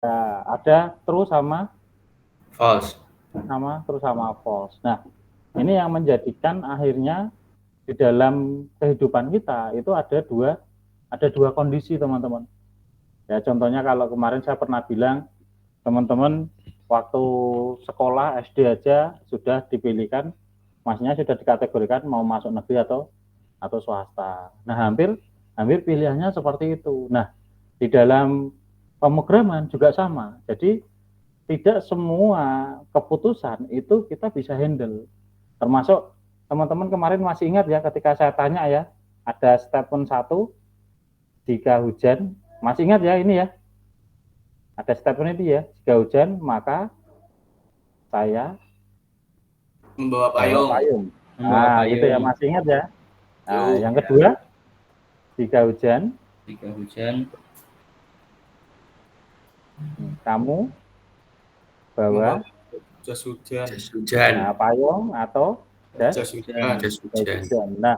ada true sama false. false. Nah, ini yang menjadikan akhirnya di dalam kehidupan kita itu ada dua kondisi, teman-teman. Ya, contohnya kalau kemarin saya pernah bilang, teman-teman waktu sekolah SD aja sudah dipilihkan, maksudnya sudah dikategorikan mau masuk negeri atau swasta. Nah, hampir pilihannya seperti itu. Nah, di dalam pemrograman juga sama. Jadi tidak semua keputusan itu kita bisa handle. Termasuk teman-teman kemarin masih ingat ya ketika saya tanya ya, ada statement 1, jika hujan, masih ingat ya ini ya, ada statement itu ya, jika hujan maka saya Membawa bawa payung. payung. Membawa Nah, gitu ya, payung. masih ingat ya. Nah, yang Ya. kedua, jika hujan, Jika hujan, kamu bawa jas hujan. payung atau jas Jas hujan. hujan. Nah,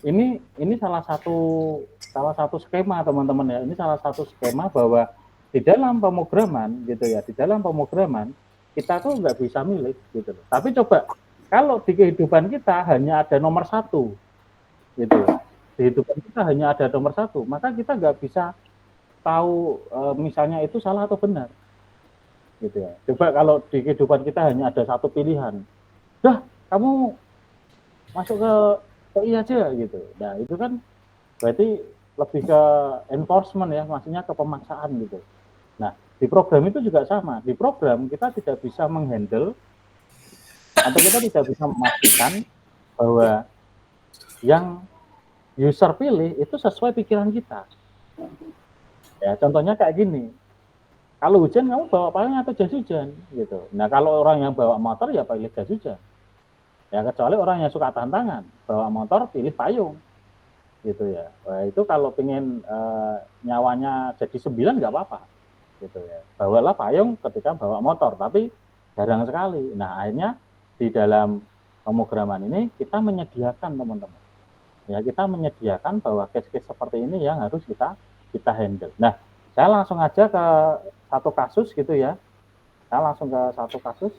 ini salah satu skema, teman-teman ya. Ini salah satu skema bahwa di dalam pemrograman gitu ya, di dalam pemrograman kita tuh nggak bisa milih gitu. Tapi coba kalau di kehidupan kita hanya ada nomor 1 gitu, di kehidupan kita hanya ada nomor 1, maka kita nggak bisa tahu misalnya itu salah atau benar gitu ya. Coba kalau di kehidupan kita hanya ada satu pilihan, dah kamu masuk ke PI aja gitu. Nah, itu kan berarti lebih ke enforcement ya, maksudnya ke pemaksaan gitu. Nah, di program itu juga sama. Di program kita tidak bisa menghandle atau kita tidak bisa memastikan bahwa yang user pilih itu sesuai pikiran kita. Ya, contohnya kayak gini. Kalau hujan kamu bawa payung atau jas hujan gitu. Nah, kalau orang yang bawa motor ya pilih jas hujan. Ya, kecuali orang yang suka tantangan, bawa motor pilih payung gitu ya. Nah, itu kalau pengen nyawanya jadi 9 nggak apa-apa gitu ya. Bawalah payung ketika bawa motor, tapi jarang sekali. Nah, akhirnya di dalam pemrograman ini kita menyediakan, teman-teman. Ya, kita menyediakan bahwa case-case seperti ini yang harus kita handle. Nah, saya langsung aja ke satu kasus gitu ya. Saya langsung ke satu kasus.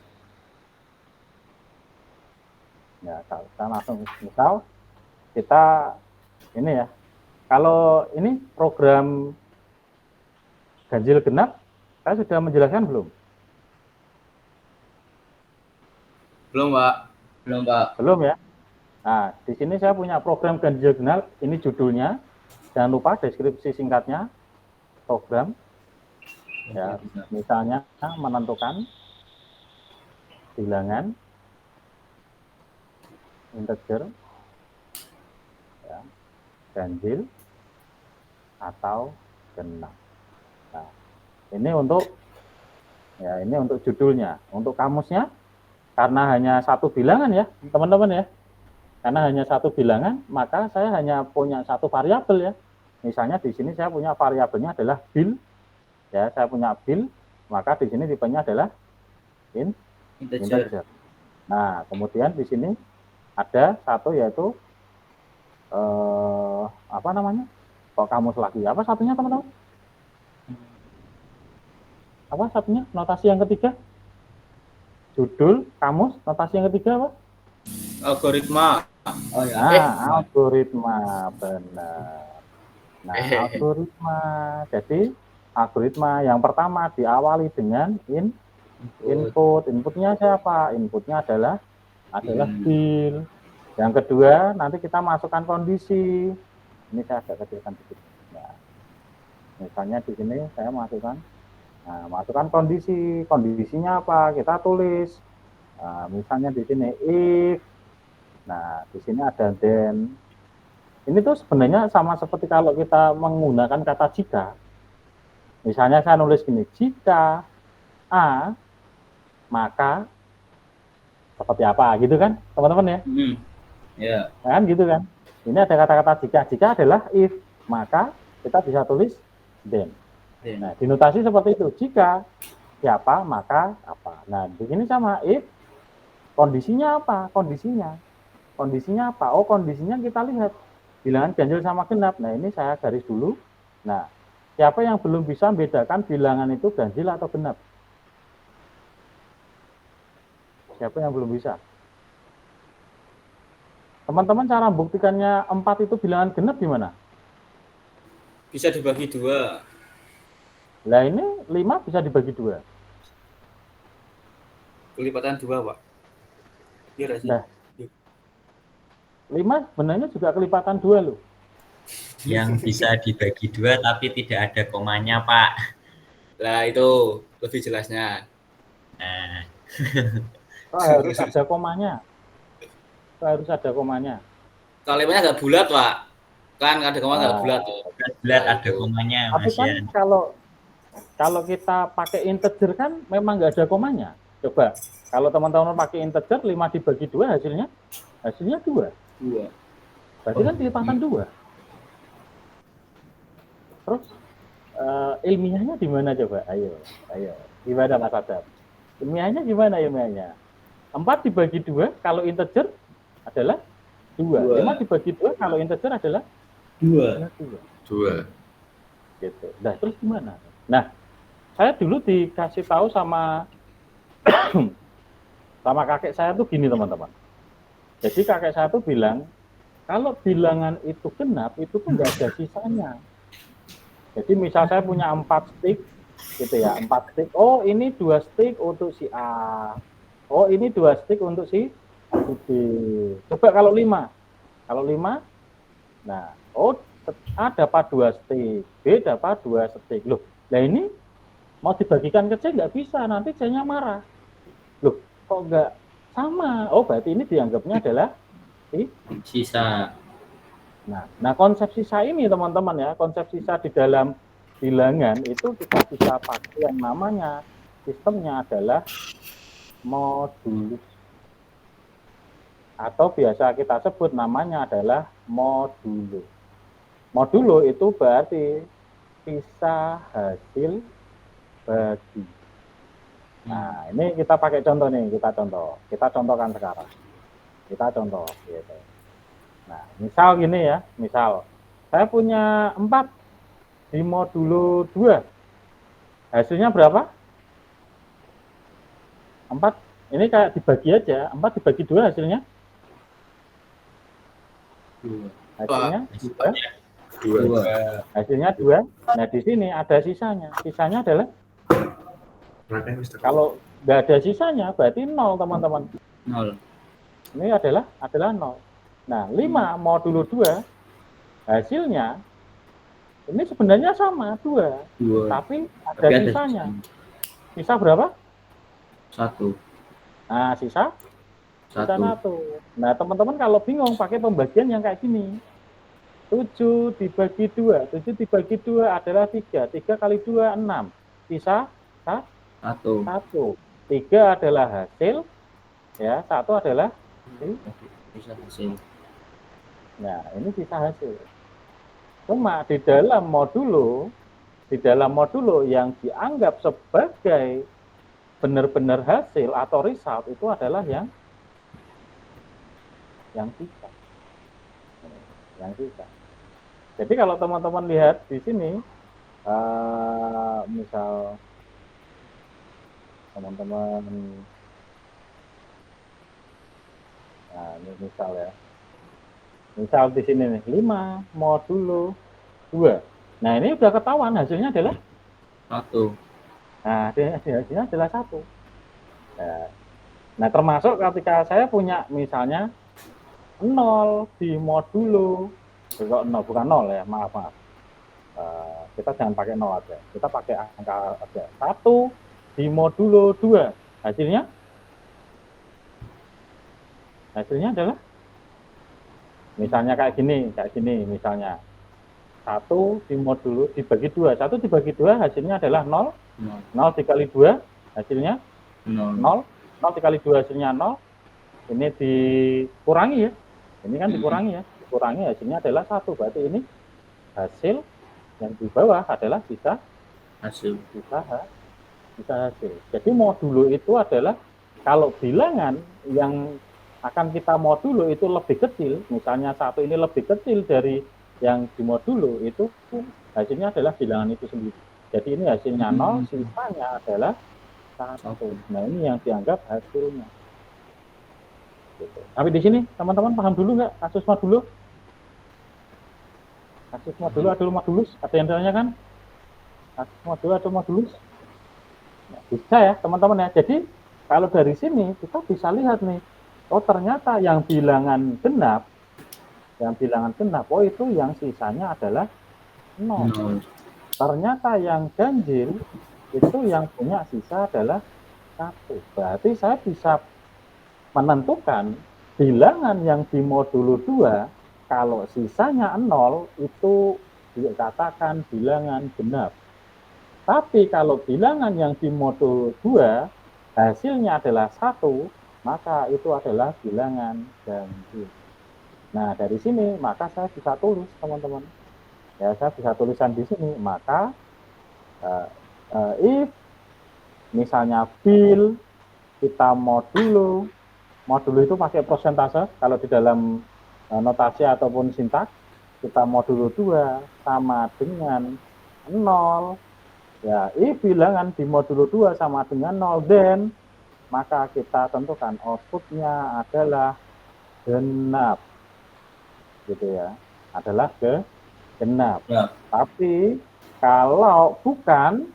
Ya, saya langsung misal kita ini ya. Kalau ini program ganjil genap, saya sudah menjelaskan belum? Belum, Pak. belum Pak. Belum ya. Nah, di sini saya punya program ganjil genap, ini judulnya. Jangan lupa deskripsi singkatnya program. Ya, misalnya menentukan bilangan integer ya, ganjil atau genap. Nah, ini untuk judulnya. Untuk kamusnya karena hanya satu bilangan ya, teman-teman ya. Karena hanya satu bilangan, maka saya hanya punya satu variabel ya. Misalnya di sini saya punya variabelnya adalah bil. Ya, saya punya bil, maka di sini tipenya adalah integer. Nah, kemudian di sini ada satu yaitu apa namanya? Kok kamus lagi? Apa satunya, teman-teman? Apa satunya? Notasi yang ketiga? Judul, kamus, notasi yang ketiga apa? Algoritma. Oh ya. Algoritma, benar. Nah, algoritma. Jadi algoritma yang pertama diawali dengan input. Inputnya siapa? Inputnya adalah bil. Yang kedua, nanti kita masukkan kondisi. Ini saya agak kecilkan sedikit. Nah, misalnya di sini saya masukkan kondisi. Kondisinya apa? Kita tulis. Nah, misalnya di sini if. Nah, di sini ada then. Ini tuh sebenarnya sama seperti kalau kita menggunakan kata jika. Misalnya saya nulis gini, jika A, maka seperti apa gitu kan, teman-teman ya? Ya. Kan gitu kan? Ini ada kata-kata jika. Jika adalah if, maka kita bisa tulis then. Nah, dinotasi seperti itu. Jika siapa, maka apa. Nah, di sini sama if, kondisinya apa? Kondisinya apa? Oh, kondisinya kita lihat bilangan ganjil sama genap. Nah, ini saya garis dulu. Nah, Siapa yang belum bisa membedakan bilangan itu ganjil atau genap? Siapa yang belum bisa? Teman-teman cara membuktikannya 4 itu bilangan genap gimana? Bisa dibagi 2. Nah ini 5 bisa dibagi 2. Kelipatan 2, Pak. Iya nggak sih? Nah, 5 sebenarnya juga kelipatan 2 loh. Yang bisa dibagi 2 tapi tidak ada komanya, Pak. Lah itu lebih jelasnya. Nah, Harus ada komanya. Harus ada komanya. Kalimatnya nggak bulat, Pak. Kan ada koma nggak bulat tuh. bulat ada komanya, Tapi Mas kan Yan. kalau kita pakai integer kan memang nggak ada komanya. Coba kalau teman-teman pakai integer 5 dibagi 2 hasilnya 2. 2. Berarti kan kelipatan 2. Terus ilmiahnya di mana coba? Ayo. Gimana Mas Adam? Ilmiahnya gimana ilmiahnya? 4 dibagi 2 kalau integer adalah 2. 5 dibagi 2 kalau integer adalah 2. 2. Gitu. Nah, terus gimana? Nah, saya dulu dikasih tahu sama kakek saya tuh gini teman-teman. Jadi kakek saya tuh bilang, kalau bilangan itu genap, itu tuh nggak ada sisanya. Jadi misal saya punya 4 stick, gitu ya, 4 stick. Oh ini 2 stick untuk si A. Oh ini 2 stick untuk si B. Coba kalau 5. Nah, oh A dapat 2 stick, B dapat 2 stick. Loh, nah ini mau dibagikan ke C nggak bisa, nanti C-nya marah. Loh, kok nggak sama? Oh berarti ini dianggapnya adalah Sisa. Nah konsep sisa ini teman-teman ya, konsep sisa di dalam bilangan itu kita bisa pakai yang namanya sistemnya adalah modulus. Atau biasa kita sebut namanya adalah modulo. Modulo itu berarti sisa hasil bagi. Nah, ini kita pakai contoh nih, kita contohkan sekarang. Kita contoh gitu. Nah, misal gini ya, saya punya 4 di modulo 2. Hasilnya berapa? 4. Ini kayak dibagi aja, 4 dibagi 2 hasilnya? 2. Hasilnya 2. Hasilnya 2. Nah, di sini ada sisanya. Sisanya adalah kalau nggak ada sisanya berarti 0 teman-teman. 0. Ini adalah 0. Nah, 5 modulo 2 hasilnya ini sebenarnya sama 2. Tapi ada sisanya. Sisa berapa? 1. Nah, sisa 1. Nah, teman-teman kalau bingung pakai pembagian yang kayak gini. 7 dibagi 2. 7 dibagi 2 adalah 3. 3 kali 2, 6. Sisa 1. 3 adalah hasil. Ya, 1 adalah Sisa hasil. Nah, ini sisa hasil. Cuma di dalam modulo yang dianggap sebagai benar-benar hasil atau result itu adalah yang sisa. Yang sisa. Jadi kalau teman-teman lihat di sini, misal teman-teman, nah ini misal ya. Misal di sini nih 5 modulo 2. Nah, ini udah ketahuan hasilnya adalah 1. Nah, hasilnya adalah 1. Nah, termasuk ketika saya punya misalnya 0 di modulo, bukan 0 ya, maaf. Kita jangan pakai 0 aja. Kita pakai angka aja. 1 di modulo 2. Hasilnya adalah misalnya kayak gini misalnya 1 di modulo dibagi 2. 1 dibagi 2 hasilnya adalah 0. 0 dikali 2 hasilnya 0. 0 dikali 2 hasilnya 0. Ini dikurangi ya. Ini kan dikurangi ya. Dikurangi hasilnya adalah 1. Berarti ini hasil yang di bawah adalah sisa hasil. Jadi modulo itu adalah kalau bilangan yang akan kita modulo itu lebih kecil, misalnya 1 ini lebih kecil dari yang di modulo, itu hasilnya adalah bilangan itu sendiri. Jadi ini hasilnya 0, sisanya adalah 1. Nah, ini yang dianggap hasilnya. Gitu. Tapi di sini teman-teman paham dulu nggak kasus modulo? Kasus modulo atau modulus? Ada yang ditanyakan? Kasus modulo atau modulus? Nah, bisa ya teman-teman ya. Jadi kalau dari sini kita bisa lihat nih, oh ternyata yang bilangan genap, oh itu yang sisanya adalah 0. Ternyata yang ganjil itu yang punya sisa adalah 1. Berarti saya bisa menentukan bilangan yang di modulo 2 kalau sisanya 0 itu dikatakan bilangan genap. Tapi kalau bilangan yang di modulo 2 hasilnya adalah 1, maka itu adalah bilangan ganjil. Nah, dari sini maka saya bisa tulis, teman-teman. Ya, saya bisa tulisan di sini, maka if misalnya bil kita modulo itu pakai persentase, kalau di dalam notasi ataupun sintaks, kita modulo 2 sama dengan 0. Ya, if bilangan di modulo 2 sama dengan 0, then maka kita tentukan outputnya adalah genap. Gitu ya, adalah genap. Ya. Tapi kalau bukan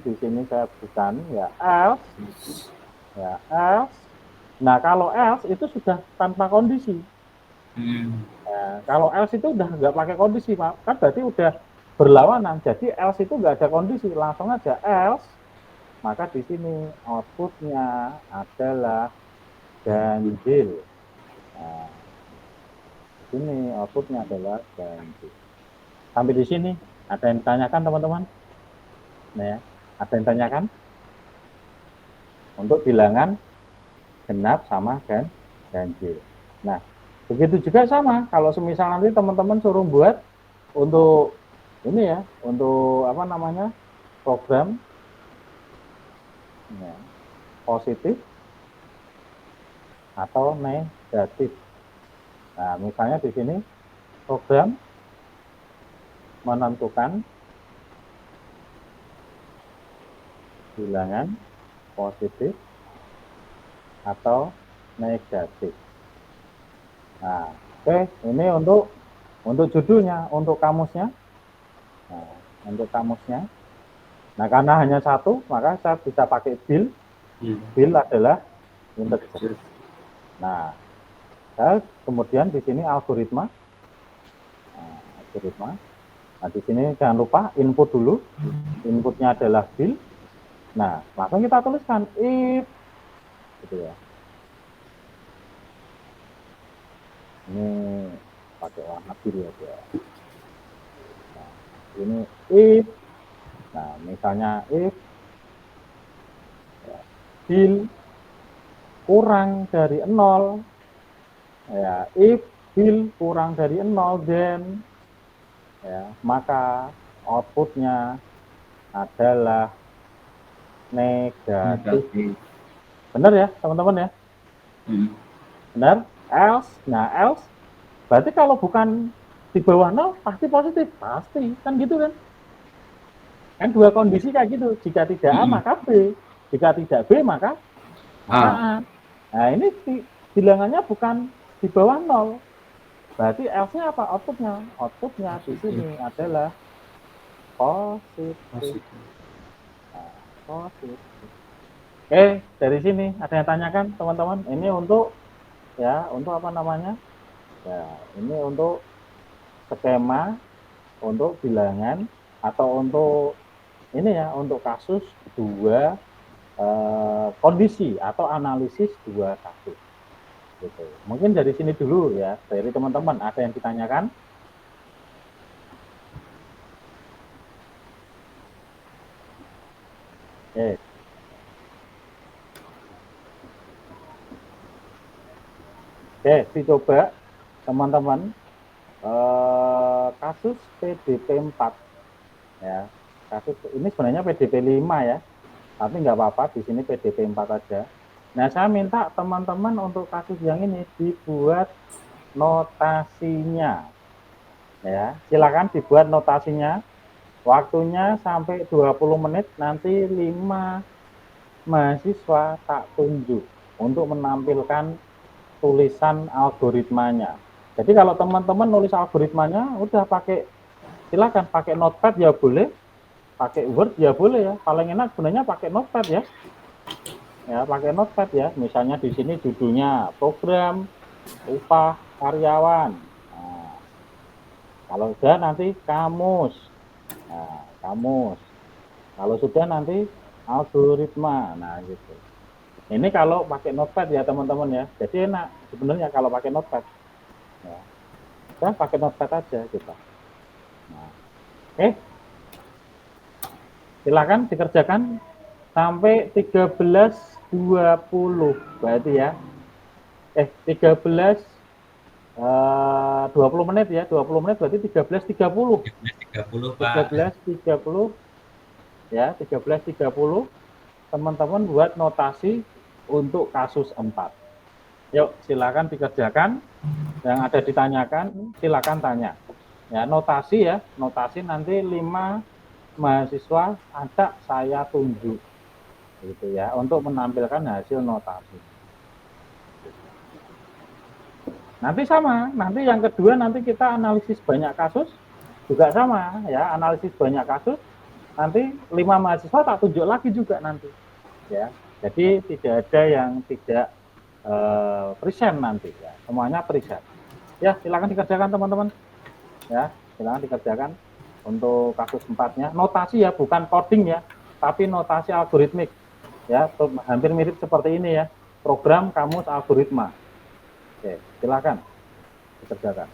di sini saya bukan, ya else. Ya, else. Nah, kalau else itu sudah tanpa kondisi. Ya, kalau else itu udah nggak pakai kondisi, Pak. Kan berarti udah berlawanan. Jadi else itu nggak ada kondisi, langsung aja else. Maka di sini outputnya adalah ganjil. Nah, di sini outputnya adalah ganjil. Sampai di sini ada yang ditanyakan, teman-teman? Nah, ya, ada yang tanyakan? Untuk bilangan genap sama ganjil. Nah, begitu juga sama. Kalau semisal nanti teman-teman suruh buat untuk ini ya, untuk apa namanya, program ya, positif atau negatif. Nah, misalnya di sini program menentukan bilangan positif atau negatif. Nah, oke, ini untuk judulnya, untuk kamusnya. Nah, untuk kamusnya. Nah, karena hanya satu, maka saya bisa pakai bil. Bil adalah integer. Nah, saya kemudian di sini algoritma. Nah, algoritma. Nah, di sini jangan lupa input dulu. Inputnya adalah bil. Nah, langsung kita tuliskan if, gitu ya. Ini pakai warna biru aja. Nah, ini if. Nah, misalnya if ya, bil kurang dari 0, ya, if bil kurang dari 0, then ya, maka outputnya adalah negatif. Benar ya, teman-teman ya? Benar? Else. Nah, else berarti kalau bukan di bawah 0 pasti positif, pasti. Kan gitu kan? Kan dua kondisi kayak gitu. Jika tidak A maka B, jika tidak B maka A. Nah, ini bilangannya bukan di bawah 0. Berarti else-nya apa? Outputnya. Outputnya di sini adalah positif. Positif. Oke, dari sini ada yang tanyakan, teman-teman? Ini untuk ya, untuk apa namanya? Ya, ini untuk skema, untuk bilangan, atau untuk ini ya, untuk kasus dua kondisi atau analisis dua kasus. Gitu. Mungkin dari sini dulu ya, dari teman-teman ada yang ditanyakan? Oke, dicoba teman-teman kasus PDP 4 ya. Kasus ini sebenarnya PDP 5 ya. Tapi nggak apa-apa, di sini PDP 4 aja. Nah, saya minta teman-teman untuk kasus yang ini dibuat notasinya. Ya, silakan dibuat notasinya. Waktunya sampai 20 menit, nanti 5 mahasiswa tak tunjuk untuk menampilkan tulisan algoritmanya. Jadi kalau teman-teman nulis algoritmanya, udah silakan pakai notepad ya boleh, pakai Word ya boleh ya. Paling enak sebenarnya pakai notepad ya. Ya, pakai notepad ya. Misalnya di sini judulnya program upah karyawan. Nah, kalau sudah nanti kamus. Nah, kamus. Kalau sudah nanti algoritma. Nah, gitu. Ini kalau pakai notepad ya teman-teman ya. Jadi enak sebenarnya kalau pakai notepad. Ya. Kita pakai notepad aja kita. Nah, silakan dikerjakan sampai 13.20 berarti ya. 20 menit ya. 20 menit berarti 13.30. 13.30 Pak. 13.30 ya, 13.30 teman-teman buat notasi untuk kasus 4. Yuk, silakan dikerjakan. Yang ada ditanyakan, silakan tanya. Ya, notasi ya, notasi nanti 5 mahasiswa ada saya tunjuk. Gitu ya, untuk menampilkan hasil notasi. Nanti sama, nanti yang kedua nanti kita analisis banyak kasus juga sama ya, analisis banyak kasus. Nanti 5 mahasiswa tak tunjuk lagi juga nanti. Ya, jadi tidak ada yang tidak present nanti ya, semuanya present. Ya, silakan dikerjakan teman-teman. Ya, silakan dikerjakan untuk kasus 4-nya. Notasi ya, bukan coding ya, tapi notasi algoritmik. Ya, hampir mirip seperti ini ya. Program kamus algoritma. Oke, silakan dikerjakan.